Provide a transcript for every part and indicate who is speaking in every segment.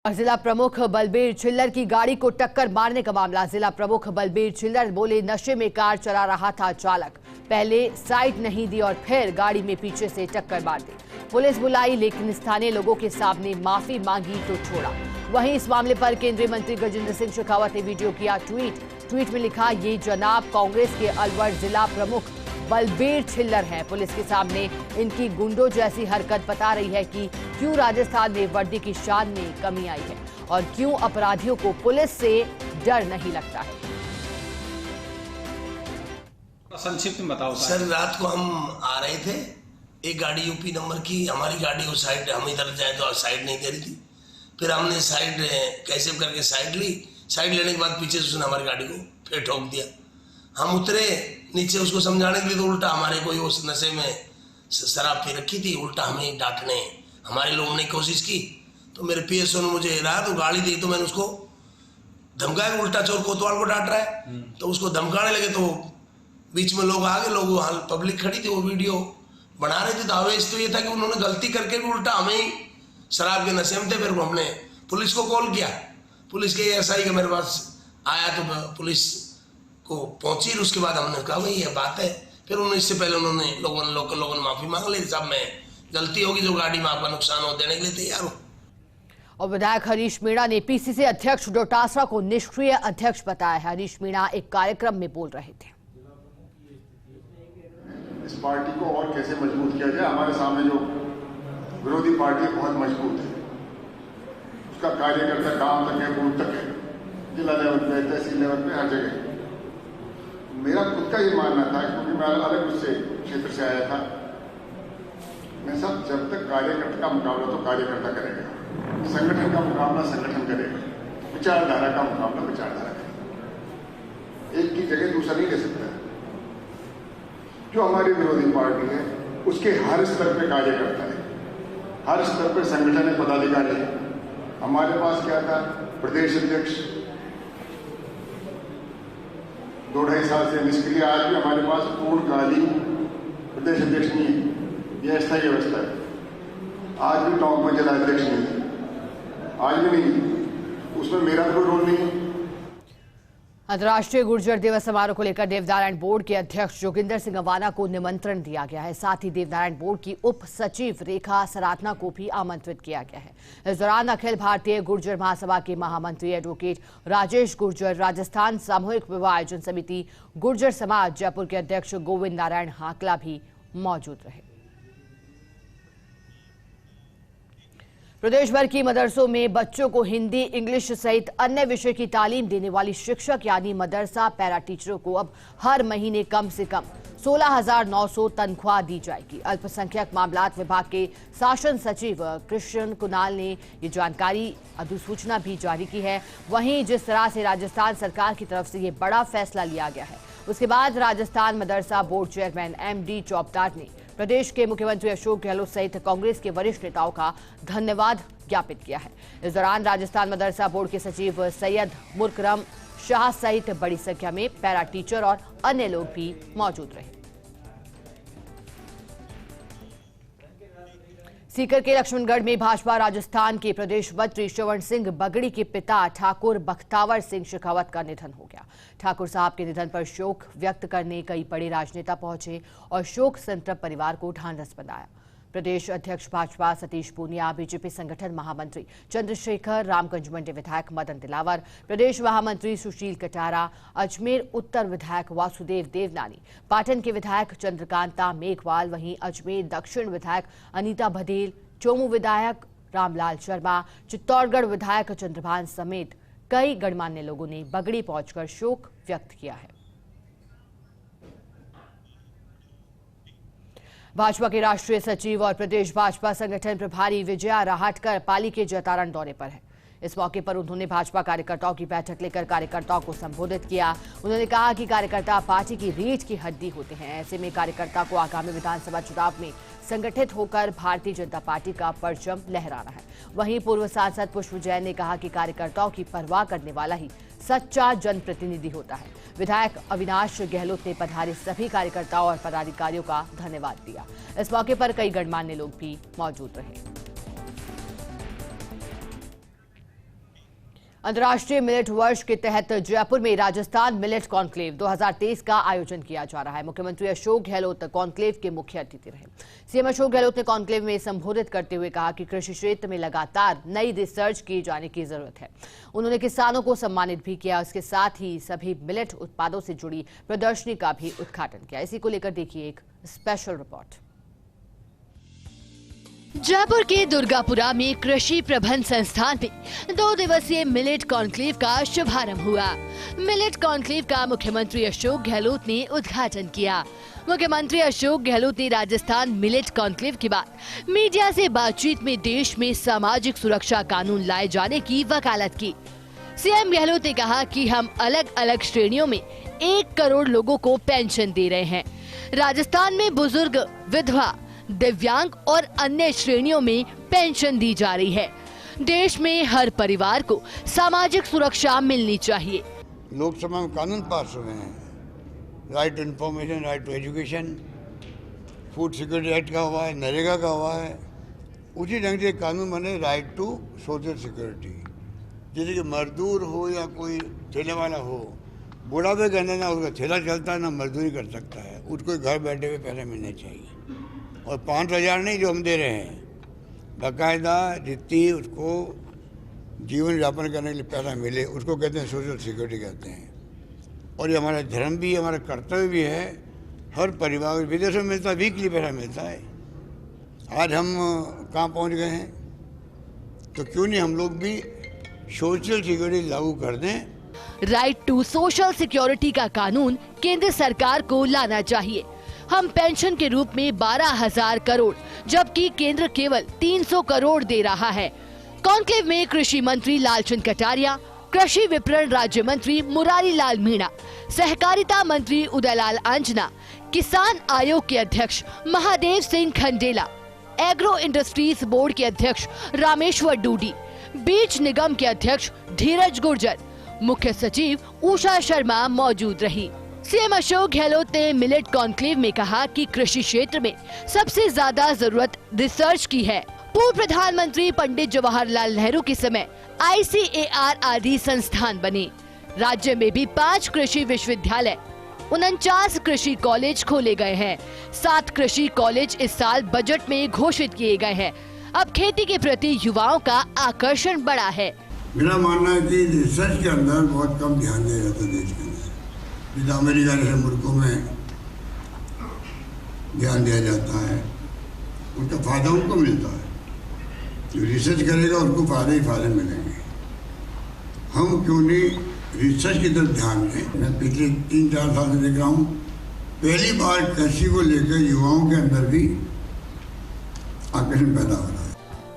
Speaker 1: और जिला प्रमुख बलबीर छिल्लर की गाड़ी को टक्कर मारने का मामला। जिला प्रमुख बलबीर छिल्लर बोले, नशे में कार चला रहा था चालक, पहले साइड नहीं दी और फिर गाड़ी में पीछे से टक्कर मार दी। पुलिस बुलाई लेकिन स्थानीय लोगों के सामने माफी मांगी तो छोड़ा। वहीं इस मामले पर केंद्रीय मंत्री गजेंद्र सिंह शेखावत ने वीडियो किया ट्वीट में लिखा, ये जनाब कांग्रेस के अलवर जिला प्रमुख बलबीर छिल्लर हैं। पुलिस के सामने इनकी गुंडों जैसी हरकत बता रही है कि क्यों राजस्थान में वर्दी की शान में कमी आई है और क्यों अपराधियों को पुलिस से डर नहीं लगता है।
Speaker 2: संक्षिप्त में बताओ
Speaker 3: सर। रात को हम आ रहे थे, एक गाड़ी यूपी नंबर की, हमारी गाड़ी को साइड, हम इधर जाए तो साइड नहीं दे रही थी। फिर हमने साइड कैसे करके साइड ली। साइड लेने के बाद पीछे से उसने हमारी गाड़ी को फिर ठोक दिया। हम उतरे नीचे उसको समझाने के लिए, तो उल्टा हमारे कोई उस नशे में शराब पी रखी थी, उल्टा हमें डांटने हमारे लोगों ने कोशिश की। तो मेरे पीएसओ ने मुझे रहा तो गाड़ी दी, तो मैंने उसको धमकाया, उल्टा चोर कोतवाल को डांट रहा है। तो उसको धमकाने लगे तो बीच में लोग आ गए, लोग वहाँ पब्लिक खड़ी थी, वो वीडियो बना रहे थे। तो आवेश तो ये था कि उन्होंने गलती करके भी उल्टा हमें ही शराब के नशे में थे। फिर हमने पुलिस को कॉल किया, पुलिस के एसआई का मेरे पास आया, तो पुलिस को पहुंची। उसके बाद हमने कहा भाई ये बात है। फिर उन्होंने इससे पहले लोगों ने माफी मांग ली, सब में गलती होगी जो गाड़ी में आपका नुकसान हो देने के लिए तैयार हूँ।
Speaker 1: और विधायक हरीश मीणा ने पीसीसी अध्यक्ष डोटासरा को निष्क्रिय अध्यक्ष बताया है। हरीश मीणा एक कार्यक्रम में बोल रहे थे।
Speaker 4: इस पार्टी को और कैसे मजबूत किया जाए। हमारे सामने जो विरोधी पार्टी बहुत मजबूत है, उसका कार्यकर्ता गांव तक है, बूथ तक है, जिला लेवल पे, तहसील लेवल पे, हर जगह। मेरा खुद का ये मानना था, क्योंकि मैं अलग उससे क्षेत्र से आया था, मैं सब जब तक कार्यकर्ता का मुकाबला तो कार्यकर्ता करेगा, संगठन का मुकाबला संगठन करेगा, विचारधारा का मुकाबला विचारधारा करेगा। एक की जगह दूसरा नहीं ले सकता। जो हमारी विरोधी पार्टी है उसके हर स्तर पे कार्यकर्ता है, हर स्तर पे संगठन है, पदाधिकारी है। हमारे पास क्या था, प्रदेश अध्यक्ष 2-2.5 साल से निष्क्रिय। आज भी हमारे पास पूर्णकालीन प्रदेश अध्यक्ष नहीं है, यह अस्थायी व्यवस्था है। आज भी टॉप में जिला अध्यक्ष नहीं है, आज भी नहीं, उसमें मेरा कोई रोल नहीं है।
Speaker 1: अंतर्राष्ट्रीय गुर्जर दिवस समारोह को लेकर देवनारायण बोर्ड के अध्यक्ष जोगिंदर सिंह अवाना को निमंत्रण दिया गया है। साथ ही देवनारायण बोर्ड की उप सचिव रेखा सराधना को भी आमंत्रित किया गया है। इस दौरान अखिल भारतीय गुर्जर महासभा के महामंत्री एडवोकेट राजेश गुर्जर, राजस्थान सामूहिक विवाह आयोजन समिति गुर्जर समाज जयपुर के अध्यक्ष गोविंद नारायण हाकला भी मौजूद रहे। प्रदेश भर की मदरसों में बच्चों को हिंदी, इंग्लिश सहित अन्य विषय की तालीम देने वाली शिक्षक यानी मदरसा पैरा टीचरों को अब हर महीने कम से कम 16,900 तनख्वाह दी जाएगी। अल्पसंख्यक मामलात विभाग के शासन सचिव कृष्ण कुणाल ने ये जानकारी अधिसूचना भी जारी की है। वहीं जिस तरह से राजस्थान सरकार की तरफ से ये बड़ा फैसला लिया गया है, उसके बाद राजस्थान मदरसा बोर्ड चेयरमैन MD चौबदार ने प्रदेश के मुख्यमंत्री अशोक गहलोत सहित कांग्रेस के वरिष्ठ नेताओं का धन्यवाद ज्ञापित किया है। इस दौरान राजस्थान मदरसा बोर्ड के सचिव सैयद मुकरम शाह सहित बड़ी संख्या में पैरा टीचर और अन्य लोग भी मौजूद रहे। सीकर के लक्ष्मणगढ़ में भाजपा राजस्थान के प्रदेश मंत्री श्रवण सिंह बगड़ी के पिता ठाकुर बख्तावर सिंह शेखावत का निधन हो गया। ठाकुर साहब के निधन पर शोक व्यक्त करने कई बड़े राजनेता पहुंचे और शोक संतप्त परिवार को ढांढस बंधाया। प्रदेश अध्यक्ष भाजपा सतीश पूनिया, बीजेपी संगठन महामंत्री चंद्रशेखर, रामगंज मंडी विधायक मदन दिलावर, प्रदेश महामंत्री सुशील कटारा, अजमेर उत्तर विधायक वासुदेव देवनानी, पाटन के विधायक चंद्रकांता मेघवाल, वहीं अजमेर दक्षिण विधायक अनीता बघेल, चोमू विधायक रामलाल शर्मा, चित्तौड़गढ़ विधायक चंद्रभान समेत कई गणमान्य लोगों ने बगड़ी पहुंचकर शोक व्यक्त किया है। भाजपा के राष्ट्रीय सचिव और प्रदेश भाजपा संगठन प्रभारी विजया राहटकर पाली के जैतारण दौरे पर है। इस मौके पर उन्होंने भाजपा कार्यकर्ताओं की बैठक लेकर कार्यकर्ताओं को संबोधित किया। उन्होंने कहा कि कार्यकर्ता पार्टी की रीढ़ की हड्डी होते हैं। ऐसे में कार्यकर्ता को आगामी विधानसभा चुनाव में संगठित होकर भारतीय जनता पार्टी का परचम लहराना है। वहीं पूर्व सांसद पुष्प जैन ने कहा कि कार्यकर्ताओं की परवाह करने वाला ही सच्चा जनप्रतिनिधि होता है। विधायक अविनाश गहलोत ने पधारे सभी कार्यकर्ताओं और पदाधिकारियों का धन्यवाद दिया। इस मौके पर कई गणमान्य लोग भी मौजूद रहे। अंतर्राष्ट्रीय मिलेट वर्ष के तहत जयपुर में राजस्थान मिलेट कॉन्क्लेव 2023 का आयोजन किया जा रहा है। मुख्यमंत्री अशोक गहलोत कॉन्क्लेव के मुख्य अतिथि रहे। सीएम अशोक गहलोत ने कॉन्क्लेव में संबोधित करते हुए कहा कि कृषि क्षेत्र में लगातार नई रिसर्च किए जाने की जरूरत है। उन्होंने किसानों को सम्मानित भी किया। उसके साथ ही सभी मिलेट उत्पादों से जुड़ी प्रदर्शनी का भी उद्घाटन किया। इसी को लेकर देखिए एक स्पेशल रिपोर्ट। जयपुर के दुर्गापुरा में कृषि प्रबंध संस्थान में 2 दिवसीय मिलेट कॉन्क्लेव का शुभारंभ हुआ। मिलेट कॉन्क्लेव का मुख्यमंत्री अशोक गहलोत ने उद्घाटन किया। मुख्यमंत्री अशोक गहलोत ने राजस्थान मिलेट कॉन्क्लेव के बाद मीडिया से बातचीत में देश में सामाजिक सुरक्षा कानून लाए जाने की वकालत की। सीएम गहलोत ने कहा कि हम अलग अलग श्रेणियों में 1 करोड़ लोगों को पेंशन दे रहे हैं। राजस्थान में बुजुर्ग, विधवा, दिव्यांग और अन्य श्रेणियों में पेंशन दी जा रही है। देश में हर परिवार को सामाजिक सुरक्षा मिलनी चाहिए।
Speaker 5: लोकसभा में कानून पास हुए हैं, right to information, right to education, food security act का हुआ है, नरेगा का हुआ है। उसी ढंग से कानून बने राइट टू सोशल सिक्योरिटी, जैसे कि मजदूर हो या कोई ठेले वाला हो, बुढ़ापे के अंदर ना उसका ठेला चलता है ना मजदूरी कर सकता है, उसको घर बैठे हुए पैसे मिलने चाहिए। और 5,000 नहीं जो हम दे रहे हैं, बाकायदा जितनी उसको जीवन यापन करने के लिए पैसा मिले उसको कहते हैं सोशल सिक्योरिटी कहते हैं। और ये हमारा धर्म भी, हमारा कर्तव्य भी है। हर परिवार विदेशों में मिलता है, वीकली पैसा मिलता है। आज हम कहाँ पहुँच गए हैं, तो क्यों नहीं हम लोग भी सोशल सिक्योरिटी लागू कर दें।
Speaker 1: राइट टू सोशल सिक्योरिटी का कानून केंद्र सरकार को लाना चाहिए। हम पेंशन के रूप में 12,000 करोड़ जबकि केंद्र केवल 300 करोड़ दे रहा है। कॉन्क्लेव में कृषि मंत्री लालचंद कटारिया, कृषि विपणन राज्य मंत्री मुरारी लाल मीणा, सहकारिता मंत्री उदयलाल आंजना, किसान आयोग के अध्यक्ष Mahadev Singh Khandela, agro industries board के अध्यक्ष रामेश्वर डूडी, बीज निगम के अध्यक्ष धीरज गुर्जर, मुख्य सचिव उषा शर्मा मौजूद रही। सीएम अशोक गहलोत ने मिलेट कॉन्क्लेव में कहा कि कृषि क्षेत्र में सबसे ज्यादा जरूरत रिसर्च की है। पूर्व प्रधानमंत्री पंडित जवाहरलाल नेहरू के समय ICAR आदि संस्थान बने। राज्य में भी 5 कृषि विश्वविद्यालय, 49 कृषि कॉलेज खोले गए हैं। 7 कृषि कॉलेज इस साल बजट में घोषित किए गए हैं। अब खेती के प्रति युवाओं का आकर्षण बढ़ा है।
Speaker 5: मेरा मानना है कि रिसर्च के अंदर बहुत कम ध्यान दिया जाता है देश के अंदर। जितना अमेरिका जैसे मुल्कों में ध्यान दिया जाता है, उसका फायदा उनको मिलता है। जो रिसर्च करेगा उसको फायदे ही फायदे मिलेंगे। हम क्यों नहीं रिसर्च की तरफ ध्यान दें। मैं पिछले 3-4 साल से देख रहा हूँ, पहली बार कृषि को लेकर युवाओं के अंदर भी आकर्षण पैदा हो रहा है।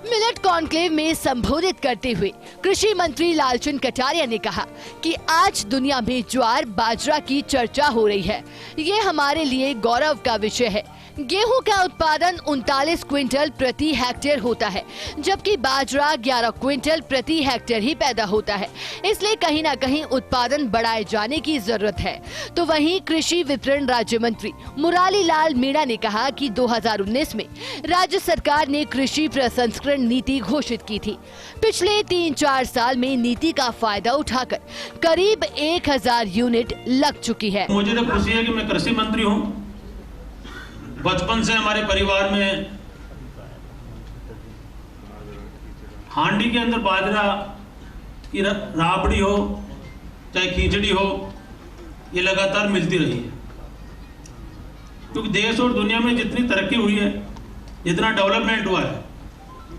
Speaker 1: मिलेट कॉन्क्लेव में संबोधित करते हुए कृषि मंत्री लालचंद कटारिया ने कहा कि आज दुनिया में ज्वार बाजरा की चर्चा हो रही है। ये हमारे लिए गौरव का विषय है। गेहूं का उत्पादन 39 क्विंटल प्रति हेक्टेयर होता है, जबकि बाजरा 11 क्विंटल प्रति हेक्टेयर ही पैदा होता है। इसलिए कहीं न कहीं उत्पादन बढ़ाए जाने की जरूरत है। तो वहीं कृषि विपणन राज्य मंत्री मुरारी लाल मीणा ने कहा कि 2019 में राज्य सरकार ने कृषि प्रसंस्करण नीति घोषित की थी। पिछले 3-4 साल में नीति का फायदा उठाकर करीब 1000 यूनिट लग चुकी है।
Speaker 6: मुझे तो खुशी है कि मैं कृषि मंत्री हूँ। बचपन से हमारे परिवार में हांडी के अंदर बाजरा की राबड़ी हो चाहे खिचड़ी हो, ये लगातार मिलती रही है। क्योंकि देश और दुनिया में जितनी तरक्की हुई है, जितना डेवलपमेंट हुआ है,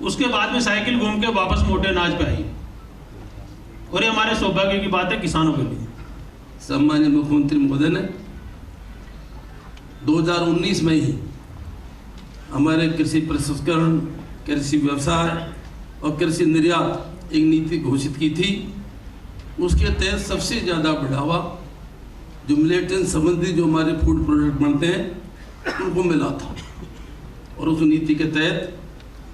Speaker 6: उसके बाद में साइकिल घूम के वापस मोटे अनाज पे आई। और ये हमारे सौभाग्य की बात है किसानों के लिए।
Speaker 7: सम्माननीय मुख्यमंत्री महोदय ने 2019 में ही हमारे कृषि प्रसंस्करण, कृषि व्यवसाय और कृषि निर्यात एक नीति घोषित की थी। उसके तहत सबसे ज़्यादा बढ़ावा जो मिलेट संबंधी जो हमारे फूड प्रोडक्ट बनते हैं उनको मिला था। और उस नीति के तहत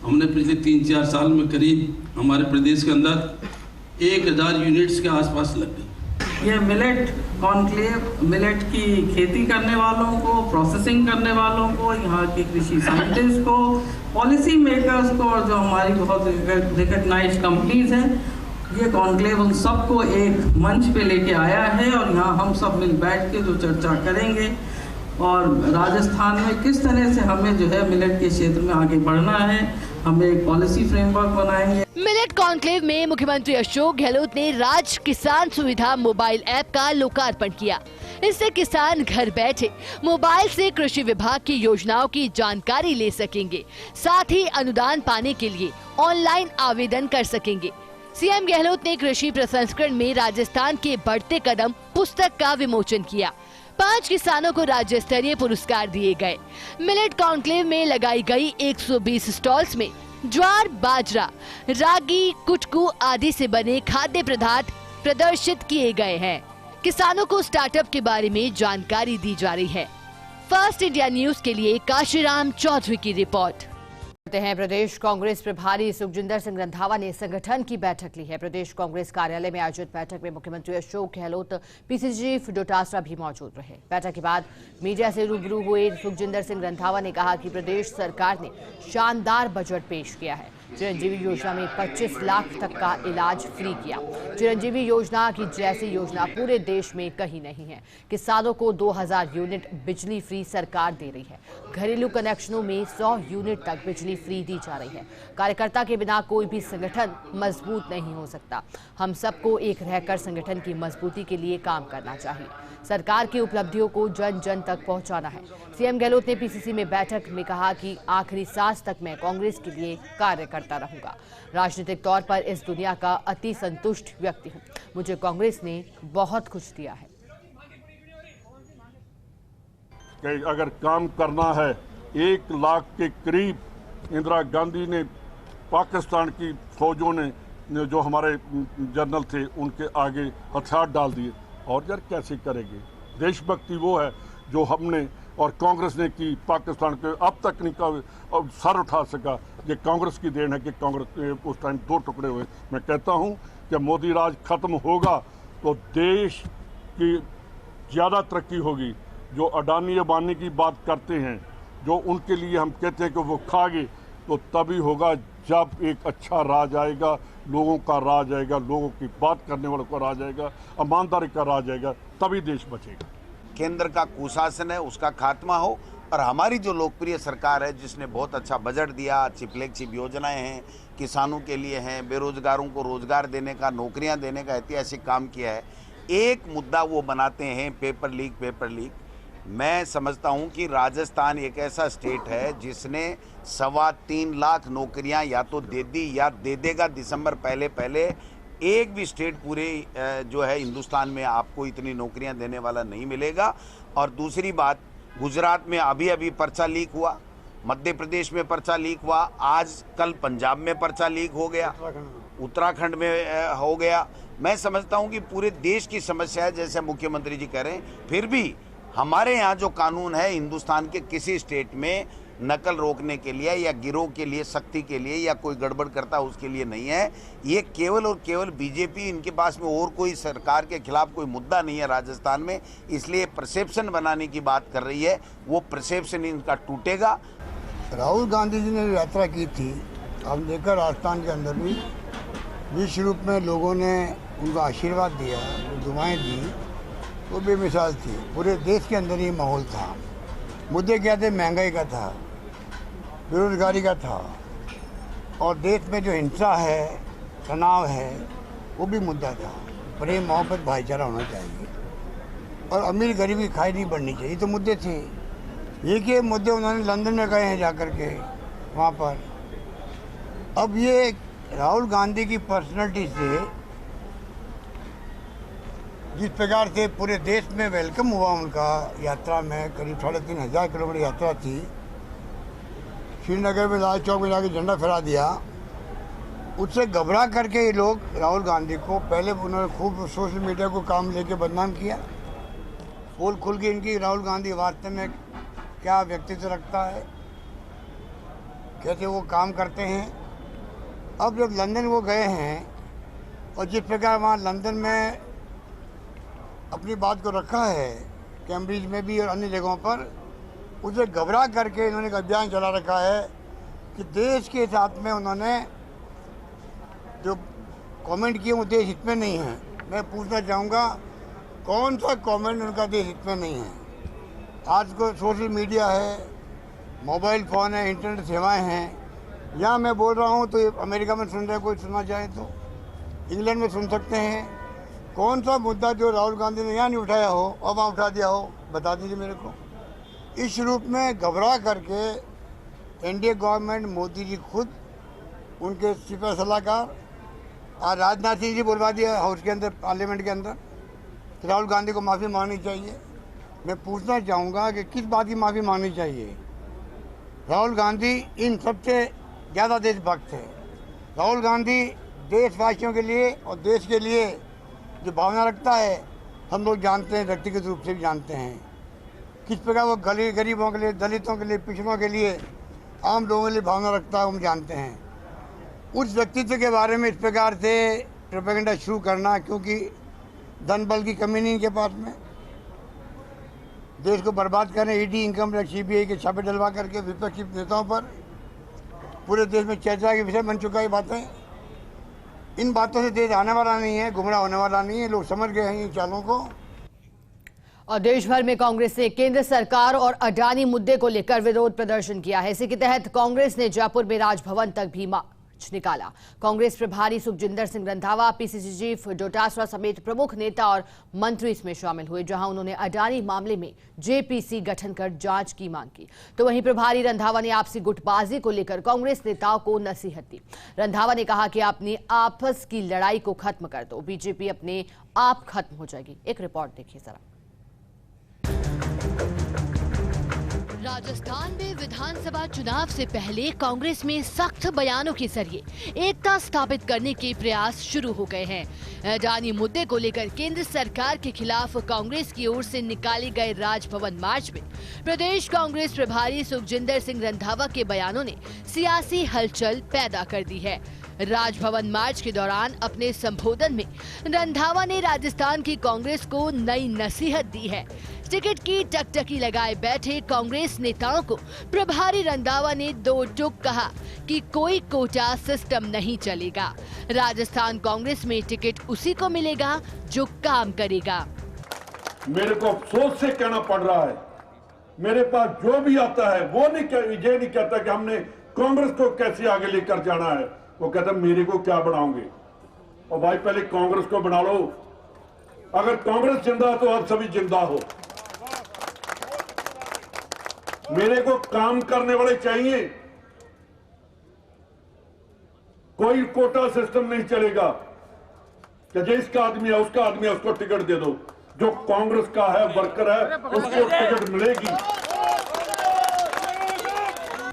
Speaker 7: हमने पिछले 3-4 साल में करीब हमारे प्रदेश के अंदर 1000 यूनिट्स के आसपास लग गई।
Speaker 8: ये मिलेट कॉन्क्लेव मिलेट की खेती करने वालों को, प्रोसेसिंग करने वालों को, यहाँ के कृषि साइंटिस्ट को, पॉलिसी मेकर्स को और जो हमारी बहुत रिकग्नाइज्ड कंपनीज हैं ये कॉन्क्लेव उन सबको एक मंच पे लेके आया है और यहाँ हम सब मिल बैठ के जो चर्चा करेंगे और राजस्थान में किस तरह से हमें जो है मिलेट के क्षेत्र में आगे बढ़ना है, हम एक पॉलिसी फ्रेमवर्क बनाएंगे।
Speaker 1: मिलेट कॉन्क्लेव में मुख्यमंत्री अशोक गहलोत ने राज किसान सुविधा मोबाइल ऐप का लोकार्पण किया। इससे किसान घर बैठे मोबाइल से कृषि विभाग की योजनाओं की जानकारी ले सकेंगे, साथ ही अनुदान पाने के लिए ऑनलाइन आवेदन कर सकेंगे। सीएम गहलोत ने कृषि प्रसंस्करण में राजस्थान के बढ़ते कदम पुस्तक का विमोचन किया। 5 किसानों को राज्य स्तरीय पुरस्कार दिए गए। मिलेट कॉन्क्लेव में लगाई गई 120 स्टॉल्स में ज्वार, बाजरा, रागी, कुटकू आदि से बने खाद्य पदार्थ प्रदर्शित किए गए हैं। किसानों को स्टार्टअप के बारे में जानकारी दी जा रही है। फर्स्ट इंडिया न्यूज के लिए काशीराम चौधरी की रिपोर्ट। प्रदेश कांग्रेस प्रभारी सुखजिंदर सिंह रंधावा ने संगठन की बैठक ली है। प्रदेश कांग्रेस कार्यालय में आयोजित बैठक में मुख्यमंत्री अशोक गहलोत, पीसीसी चीफ डोटासरा भी मौजूद रहे। बैठक के बाद मीडिया से रूबरू हुए सुखजिंदर सिंह रंधावा ने कहा कि प्रदेश सरकार ने शानदार बजट पेश किया है। चिरंजीवी योजना में 25 लाख तक का इलाज फ्री किया। चिरंजीवी योजना की जैसी योजना पूरे देश में कहीं नहीं है। किसानों को 2000 यूनिट बिजली फ्री सरकार दे रही है। घरेलू कनेक्शनों में 100 यूनिट तक बिजली फ्री दी जा रही है। कार्यकर्ता के बिना कोई भी संगठन मजबूत नहीं हो सकता। हम सबको एक रहकर संगठन की मजबूती के लिए काम करना चाहिए। सरकार की उपलब्धियों को जन जन तक पहुंचाना है। सीएम गहलोत ने पीसीसी में बैठक में कहा कि आखिरी सांस तक मैं कांग्रेस के लिए कार्य करता रहूंगा। राजनीतिक तौर पर इस दुनिया का अति संतुष्ट व्यक्ति हूं। मुझे कांग्रेस ने बहुत कुछ दिया है।
Speaker 9: कि अगर काम करना है, 1 लाख के करीब इंदिरा गांधी ने पाकिस्तान की फौजों ने जो हमारे जनरल थे उनके आगे हथियार डाल दिए, और यार कैसे करेंगे? देशभक्ति वो है जो हमने और कांग्रेस ने की। पाकिस्तान के अब तक नहीं का सर उठा सका। ये कांग्रेस की देन है कि कांग्रेस उस टाइम 2 टुकड़े हुए। मैं कहता हूँ कि मोदी राज खत्म होगा तो देश की ज़्यादा तरक्की होगी। जो अडानी अंबानी की बात करते हैं, जो उनके लिए हम कहते हैं कि वो खागे, तो तभी होगा जब एक अच्छा राज आएगा, लोगों का राज आएगा, लोगों की बात करने वालों का राज आएगा, ईमानदारी का राज आएगा, तभी देश बचेगा।
Speaker 10: केंद्र का कुशासन है उसका खात्मा हो, और हमारी जो लोकप्रिय सरकार है जिसने बहुत अच्छा बजट दिया, अच्छी फ्लैगशिप योजनाएं हैं, किसानों के लिए हैं, बेरोजगारों को रोजगार देने का, नौकरियां देने का ऐतिहासिक काम किया है। एक मुद्दा वो बनाते हैं पेपर लीक। मैं समझता हूं कि राजस्थान एक ऐसा स्टेट है जिसने 3.25 लाख नौकरियां या तो दे दी या दे देगा दिसंबर पहले। एक भी स्टेट पूरे जो है हिंदुस्तान में आपको इतनी नौकरियां देने वाला नहीं मिलेगा। और दूसरी बात, गुजरात में अभी पर्चा लीक हुआ, मध्य प्रदेश में पर्चा लीक हुआ, आज कल पंजाब में पर्चा लीक हो गया, उत्तराखंड में हो गया। मैं समझता हूं कि पूरे देश की समस्या है, जैसे मुख्यमंत्री जी कह रहे हैं। फिर भी हमारे यहाँ जो कानून है, हिंदुस्तान के किसी स्टेट में नकल रोकने के लिए या गिरोह के लिए, सख्ती के लिए, या कोई गड़बड़ करता उसके लिए नहीं है। ये केवल और केवल बीजेपी, इनके पास में और कोई सरकार के खिलाफ कोई मुद्दा नहीं है राजस्थान में, इसलिए परसेप्शन बनाने की बात कर रही है। वो परसेप्शन इनका टूटेगा।
Speaker 5: राहुल गांधी जी ने यात्रा की थी, हम देखकर राजस्थान के अंदर भी विश्व रूप में लोगों ने उनको आशीर्वाद दिया, दुआएं दी, वो बेमिसाल थी। पूरे देश के अंदर ही माहौल था। मुद्दे क्या थे? महंगाई का था, बेरोजगारी का था, और देश में जो हिंसा है, तनाव है, वो भी मुद्दा था। प्रेम, मोहब्बत, भाईचारा होना चाहिए, और अमीर गरीबी खाई नहीं बढ़नी चाहिए, तो मुद्दे थे। ये मुद्दे उन्होंने लंदन में कहे हैं जाकर के वहाँ पर। अब ये राहुल गांधी की पर्सनैलिटी से जिस प्रकार से पूरे देश में वेलकम हुआ उनका यात्रा में, करीब 3,500 किलोमीटर यात्रा थी, श्रीनगर में लाल चौक में जाके झंडा फहरा दिया, उससे घबरा करके ये लोग राहुल गांधी को, पहले उन्होंने खूब सोशल मीडिया को काम लेके बदनाम किया, पोल खुल के इनकी राहुल गांधी वास्तव में क्या व्यक्तित्व रखता है, कैसे वो काम करते हैं। अब जब लंदन वो गए हैं और जिस प्रकार वहाँ लंदन में अपनी बात को रखा है, कैम्ब्रिज में भी और अन्य जगहों पर, उसे घबरा करके इन्होंने एक अभियान चला रखा है कि देश के साथ में उन्होंने जो कमेंट किए वो देश हित में नहीं है। मैं पूछना चाहूँगा कौन सा कमेंट उनका देश हित में नहीं है। आज को सोशल मीडिया है, मोबाइल फ़ोन है, इंटरनेट सेवाएं हैं। यहाँ मैं बोल रहा हूँ तो अमेरिका में सुन रहे, कोई सुनना चाहे तो इंग्लैंड में सुन सकते हैं। कौन सा मुद्दा जो राहुल गांधी ने यहाँ नहीं उठाया हो और वहाँ उठा दिया हो, बता दीजिए मेरे को। इस रूप में घबरा करके एनडीए गवर्नमेंट, मोदी जी खुद, उनके स्पीकर सलाहकार और राजनाथ सिंह जी बुलवा दिया हाउस के अंदर, पार्लियामेंट के अंदर, कि राहुल गांधी को माफ़ी मांगनी चाहिए। मैं पूछना चाहूँगा कि किस बात की माफ़ी मांगनी चाहिए। राहुल गांधी इन सबसे ज़्यादा देशभक्त है। राहुल गांधी देशवासियों के लिए और देश के लिए जो भावना रखता है, हम लोग जानते हैं, व्यक्तिगत रूप से भी जानते हैं किस प्रकार वो गरीबों के लिए, दलितों के लिए, पिछड़ों के लिए, आम लोगों के लिए भावना रखता है, हम जानते हैं। उस व्यक्तित्व के बारे में इस प्रकार से प्रोपेगेंडा शुरू करना, क्योंकि धन बल की कमी नहीं इनके पास में, देश को बर्बाद करें, ईडी, इनकम टैक्स, सीबीआई के छापे डलवा करके विपक्षी नेताओं पर, पूरे देश में चर्चा के विषय बन चुका है बातें। इन बातों से देश आने वाला नहीं है, गुमराह होने वाला नहीं है, लोग समझ गए हैं इन चालों को।
Speaker 1: और देश भर में कांग्रेस ने केंद्र सरकार और अडानी मुद्दे को लेकर विरोध प्रदर्शन किया है। इसी के तहत कांग्रेस ने जयपुर में राजभवन तक भी मार्च निकाला। कांग्रेस प्रभारी सुखजिंदर सिंह रंधावा, पीसीसी चीफ डोटासरा समेत प्रमुख नेता और मंत्री इसमें शामिल हुए, जहां उन्होंने अडानी मामले में जेपीसी गठन कर जांच की मांग की। तो वहीं प्रभारी रंधावा ने आपसी गुटबाजी को लेकर कांग्रेस नेताओं को नसीहत दी। रंधावा ने कहा कि अपनी आपस की लड़ाई को खत्म कर दो, बीजेपी अपने आप खत्म हो जाएगी। एक रिपोर्ट देखिए जरा। राजस्थान में विधानसभा चुनाव से पहले कांग्रेस में सख्त बयानों के जरिए एकता स्थापित करने के प्रयास शुरू हो गए हैं। अडानी मुद्दे को लेकर केंद्र सरकार के खिलाफ कांग्रेस की ओर से निकाले गए राजभवन मार्च में प्रदेश कांग्रेस प्रभारी सुखजिंदर सिंह रंधावा के बयानों ने सियासी हलचल पैदा कर दी है। राजभवन मार्च के दौरान अपने संबोधन में रंधावा ने राजस्थान की कांग्रेस को नई नसीहत दी है। टिकट की टकटकी लगाए बैठे कांग्रेस नेताओं को प्रभारी रंधावा ने दो टूक कहा कि कोई कोटा सिस्टम नहीं चलेगा। राजस्थान कांग्रेस में टिकट उसी को मिलेगा जो काम करेगा।
Speaker 9: मेरे को अफसोस से कहना पड़ रहा है, मेरे पास जो भी आता है वो ये नहीं कहता कि हमने कांग्रेस को कैसे आगे लेकर जाना है। वो कहता मेरे को क्या बनाओगे। और भाई पहले कांग्रेस को बना लो। अगर कांग्रेस जिंदा तो आप सभी जिंदा हो। मेरे को काम करने वाले चाहिए। कोई कोटा सिस्टम नहीं चलेगा कि जिसका आदमी है उसका आदमी है उसको टिकट दे दो। जो कांग्रेस का है, वर्कर है, उसको टिकट मिलेगी।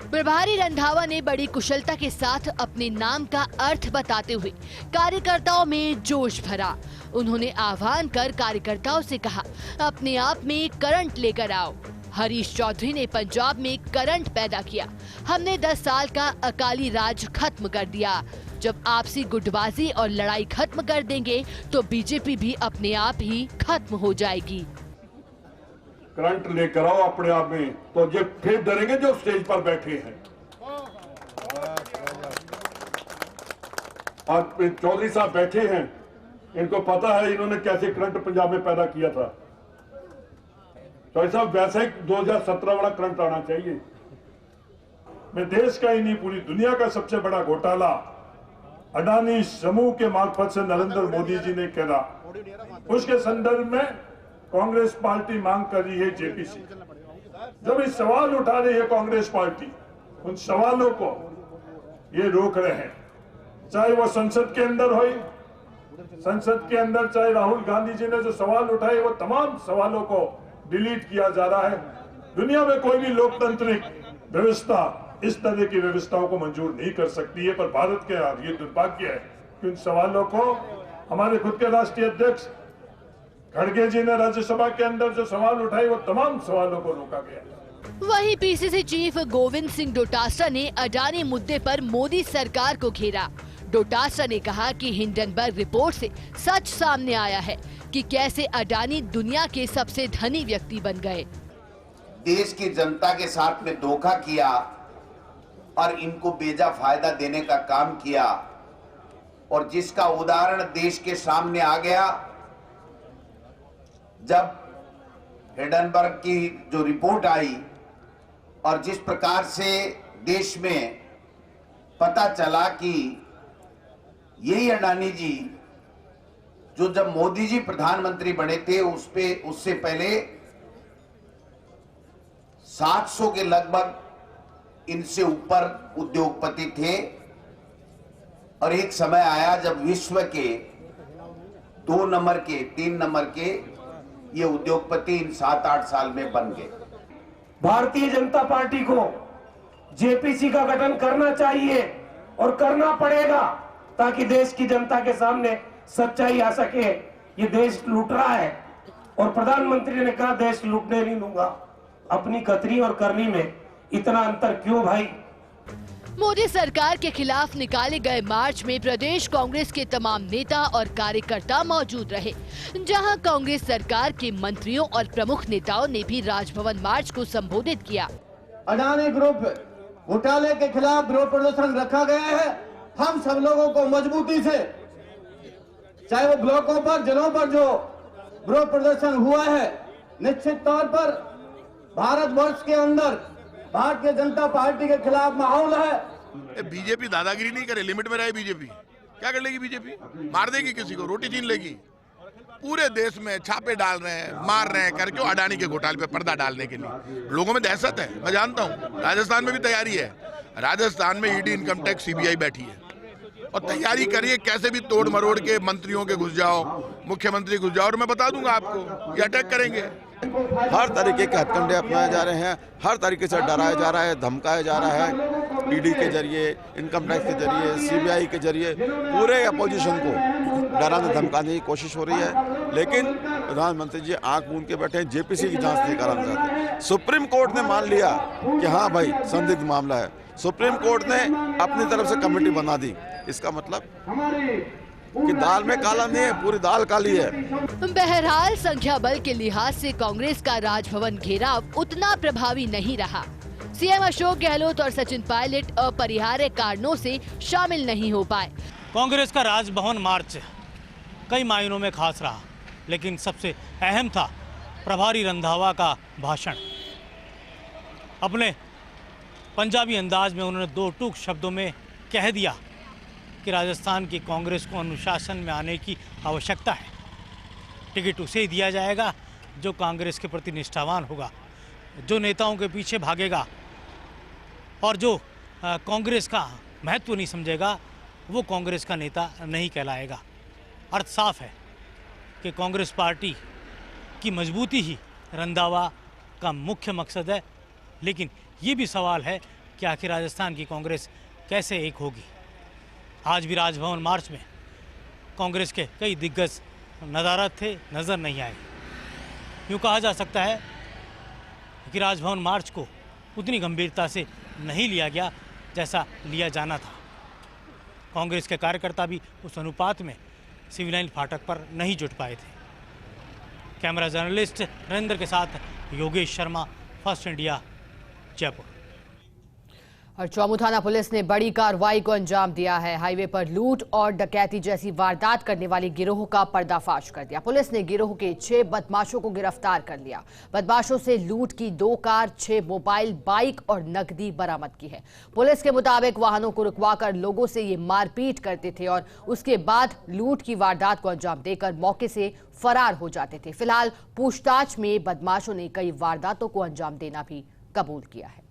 Speaker 1: प्रभारी रंधावा ने बड़ी कुशलता के साथ अपने नाम का अर्थ बताते हुए कार्यकर्ताओं में जोश भरा। उन्होंने आह्वान कर कार्यकर्ताओं से कहा, अपने आप में करंट लेकर आओ। हरीश चौधरी ने पंजाब में करंट पैदा किया। हमने 10 साल का अकाली राज खत्म कर दिया। जब आपसी गुटबाजी और लड़ाई खत्म कर देंगे तो बीजेपी भी अपने आप ही खत्म हो जाएगी।
Speaker 9: करंट लेकर आओ अपने आप में, तो ये फिर डरेंगे जो स्टेज पर बैठे हैं। आज चौधरी साहब बैठे हैं, इनको पता है इन्होंने कैसे करंट पंजाब में पैदा किया था। चौधरी साहब वैसे ही 2017 वाला करंट आना चाहिए। मैं देश का ही नहीं पूरी दुनिया का सबसे बड़ा घोटाला अडानी समूह के मार्फत से नरेंद्र मोदी जी ने करा, उसके संदर्भ में कांग्रेस पार्टी मांग कर रही है जेपीसी। जब ये सवाल उठा रही है कांग्रेस पार्टी, उन सवालों को ये रोक रहे हैं। चाहे वो संसद के अंदर हो, संसद के अंदर चाहे राहुल गांधी जी ने जो सवाल उठाए वो तमाम सवालों को डिलीट किया जा रहा है। दुनिया में कोई भी लोकतांत्रिक व्यवस्था इस तरह की व्यवस्थाओं को मंजूर नहीं कर सकती है, पर भारत के ये दुर्भाग्य है कि उन सवालों को हमारे खुद के राष्ट्रीय अध्यक्ष खड़गे जी ने राज्यसभा के अंदर जो सवाल उठाए वो तमाम सवालों को रोका गया।
Speaker 1: वहीं पीसीसी चीफ गोविंद सिंह डोटासरा ने अडानी मुद्दे पर मोदी सरकार को घेरा। डोटासरा ने कहा कि हिंडनबर्ग रिपोर्ट से सच सामने आया है कि कैसे अडानी दुनिया के सबसे धनी व्यक्ति बन गए।
Speaker 10: देश की जनता के साथ में धोखा किया और इनको बेजा फायदा देने का काम किया। और जिसका उदाहरण देश के सामने आ गया जब हिंडनबर्ग की जो रिपोर्ट आई और जिस प्रकार से देश में पता चला कि यही अडानी जी जो जब मोदी जी प्रधानमंत्री बने थे उससे पहले 700 के लगभग इनसे ऊपर उद्योगपति थे और एक समय आया जब विश्व के 2 नंबर के 3 नंबर के ये उद्योगपति इन 7-8 साल में बन गए।
Speaker 11: भारतीय जनता पार्टी को जेपीसी का गठन करना चाहिए और करना पड़ेगा ताकि देश की जनता के सामने सच्चाई आ सके। ये देश लूट रहा है और प्रधानमंत्री ने कहा देश लूटने नहीं दूंगा। अपनी कतरी और करनी में इतना अंतर क्यों भाई?
Speaker 1: मोदी सरकार के खिलाफ निकाले गए मार्च में प्रदेश कांग्रेस के तमाम नेता और कार्यकर्ता मौजूद रहे, जहां कांग्रेस सरकार के मंत्रियों और प्रमुख नेताओं ने भी राजभवन मार्च को संबोधित किया।
Speaker 11: अडानी ग्रुप घोटाले के खिलाफ विरोध प्रदर्शन रखा गया है। हम सब लोगों को मजबूती से, चाहे वो ब्लॉकों पर, जिलों पर जो विरोध प्रदर्शन हुआ है, निश्चित तौर पर भारतवर्ष के अंदर भारतीय जनता पार्टी के खिलाफ माहौल है।
Speaker 12: बीजेपी दादागिरी नहीं करे, लिमिट में रहे। बीजेपी क्या कर लेगी? बीजेपी मार देगी किसी को, रोटी छीन लेगी। पूरे देश में छापे डाल रहे हैं, मार रहे हैं, कर क्यों? अडानी के घोटाले पे पर्दा डालने के लिए लोगों में दहशत है। मैं जानता हूँ राजस्थान में भी तैयारी है। राजस्थान में ईडी, इनकम टैक्स, सीबीआई बैठी है और तैयारी करिए कैसे भी तोड़ मरोड़ के मंत्रियों के घुस जाओ, मुख्यमंत्री घुस जाओ और मैं बता दूंगा आपको ये अटैक करेंगे।
Speaker 13: हर तरीके के हथकंडे अपनाए जा रहे हैं, हर तरीके से डराया जा रहा है, धमकाया जा रहा है। ईडी के जरिए, इनकम टैक्स के जरिए, सीबीआई के जरिए पूरे अपोजिशन को डराने धमकाने की कोशिश हो रही है। लेकिन प्रधानमंत्री जी आंख मूंद के बैठे हैं, जेपीसी की जांच नहीं कराना चाहते। सुप्रीम कोर्ट ने मान लिया कि हाँ भाई संदिग्ध मामला है। सुप्रीम कोर्ट ने अपनी तरफ से कमेटी बना दी। इसका मतलब कि दाल में काला नहीं है, पूरी दाल काली है।
Speaker 1: बहरहाल संख्या बल के लिहाज से कांग्रेस का राजभवन घेराव उतना प्रभावी नहीं रहा। सीएम अशोक गहलोत और सचिन पायलट अपरिहार्य कारणों से शामिल नहीं हो पाए।
Speaker 6: कांग्रेस का राजभवन मार्च कई मायनों में खास रहा, लेकिन सबसे अहम था प्रभारी रंधावा का भाषण। अपने पंजाबी अंदाज में उन्होंने 2 टूक शब्दों में कह दिया कि राजस्थान की कांग्रेस को अनुशासन में आने की आवश्यकता है। टिकट उसे ही दिया जाएगा जो कांग्रेस के प्रति निष्ठावान होगा, जो नेताओं के पीछे भागेगा और जो कांग्रेस का महत्व नहीं समझेगा, वो कांग्रेस का नेता नहीं कहलाएगा। अर्थ साफ है कि कांग्रेस पार्टी की मजबूती ही रंधावा का मुख्य मकसद है। लेकिन ये भी सवाल है कि आखिर राजस्थान की कांग्रेस कैसे एक होगी। आज भी राजभवन मार्च में कांग्रेस के कई दिग्गज नदारद थे, नज़र नहीं आए। यूँ कहा जा सकता है कि राजभवन मार्च को उतनी गंभीरता से नहीं लिया गया जैसा लिया जाना था। कांग्रेस के कार्यकर्ता भी उस अनुपात में सिविल लाइन फाटक पर नहीं जुट पाए थे। कैमरा जर्नलिस्ट नरेंद्र के साथ योगेश शर्मा, फर्स्ट इंडिया, जयपुर।
Speaker 1: और चौमू थाना पुलिस ने बड़ी कार्रवाई को अंजाम दिया है। हाईवे पर लूट और डकैती जैसी वारदात करने वाली गिरोह का पर्दाफाश कर दिया। पुलिस ने गिरोह के 6 बदमाशों को गिरफ्तार कर लिया। बदमाशों से लूट की 2 कार, 6 मोबाइल, बाइक और नकदी बरामद की है। पुलिस के मुताबिक वाहनों को रुकवाकर लोगों से ये मारपीट करते थे और उसके बाद लूट की वारदात को अंजाम देकर मौके से फरार हो जाते थे। फिलहाल पूछताछ में बदमाशों ने कई वारदातों को अंजाम देना भी कबूल किया है।